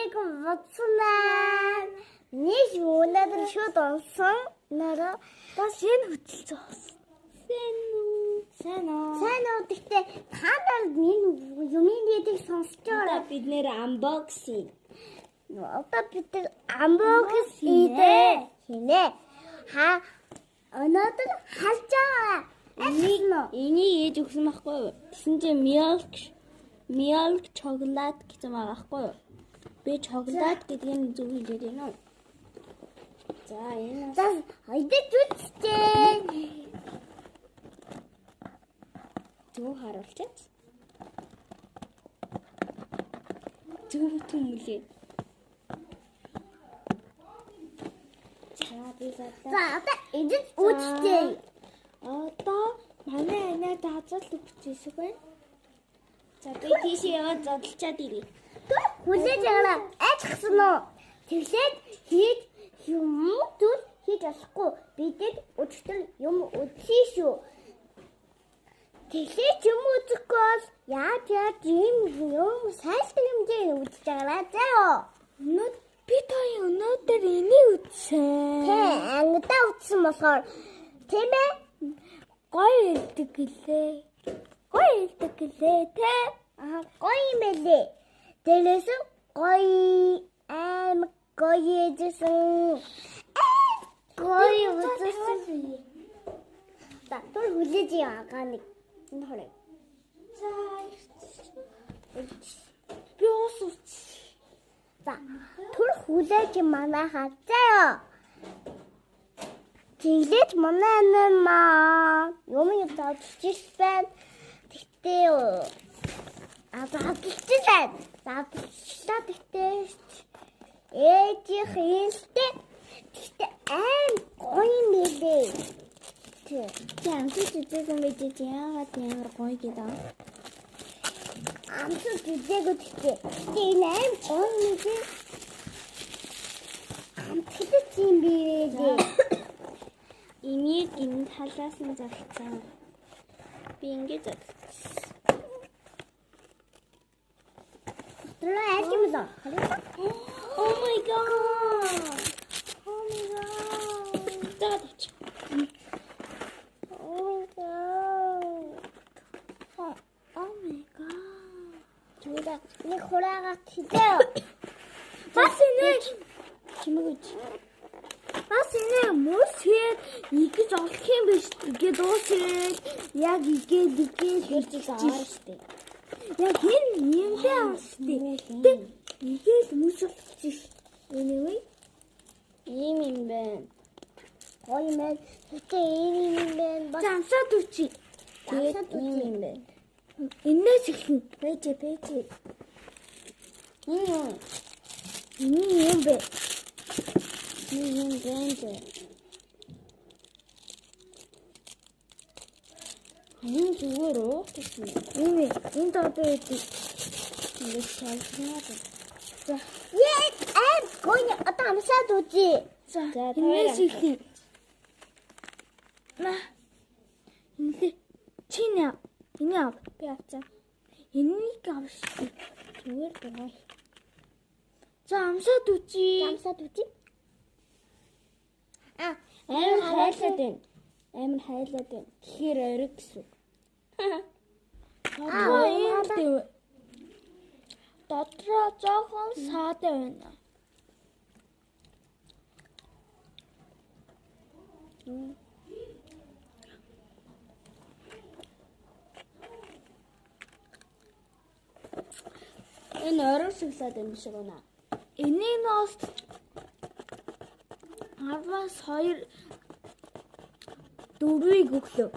нэг бодсон. Нэг өнөөдөр шууд онсон. Нэрээ бас энэ хөдөлсөн. Сайн уу. Гэхдээ та нар энэ юмын дэдийг сонсож байгаа. Бид нэр unboxing. Одоо бид unboxing хийнэ. Өнөөдөр халж байгаа. Энийг ээж өгсөн байхгүй юу? Тэсэн чинь milk chocolate гэсэн байгаа байхгүй юу? Би chocolate гэдгийг зөв хэлээд байна уу? За энэ хайдаж үзтээ. Зөв харуулчих. Зөв түмлээ. За одоо эдэж үзтээ. Одоо манай анаа даацал өгчихсэн байна. За би тийшээ яваад задлчаад ирье. Хүлээж аваа. Айчсан уу? Тэглээд хийж юм дүүл хийж болохгүй. Бидэд өчтөр юм үзье шүү. Тэглээд юм үзэхгүй бол яаж юм сайхан хэмжээ үзэж байгаа заа. Би тоо өнөөдөр энийг үзсэн. Тэ ангидаа үзсэн болохоор тийм ээ. Гоё хэлдэг гэлээ. Тэ. Гоё юм байлээ. Дээрээс гоё ээжсэн. Гоё үзсэн. За түр хүлээж яваа нэг. Энэ хорой. За. Би уус. За түр хүлээж манайхаа заяа. Тэглэж манай нэмаа юм тавьчихсан. Тэгтээ задлаа тэгтээ ээжих хэлтэй. Тэгтээ гоё юм билээ. Амтд үзээсэн байж яагаад ямар гоё гэдэг. Амтд үзээгүй тэгтээ. Энэ гоё юм билээ. Амтд юм билээ. Энийг энэ талаас нь залцсан. Би ингэж залцсан. Тэрөө яаж юм бэ? Oh my god. Даач. Oh my god. Чүрэ нэг хураага тийдээ. Бас энэ чимэгч. Бас энэ мөсөд игэж олох юм биш. Игээ дуусаад яг игээд хэрчиж аваа штэ. Яг энэ юмдээ авааштай. Тэг игээл мөс олчих. Anyway. Ийм юм байна. Гоё юм байна. Гэтэ ийм юм байна. Замсаад үчи. Тэгээд ийм юм байна. Энээс ихнэ. Пэж. Энэ юм бэ. Ийм байна. Энэ зүгээр уухсан. Энэ доод байдаг. Ингэ шалгнаад. За. Гоё одоо амсаад үзье. За энээс ихнэ. Ингээ чиний энэ ав би авцаа. Энийг авш. Зүгээр байгаа. За амсаад үзье. Амар хайлаад байна. Тэгэхээр ориг гэсэн. Дотроо жоохон саатай байна. Энэ ориг шоколад юм шиг байна. Энийг бас 10-аас 2 4-ийг өглөө.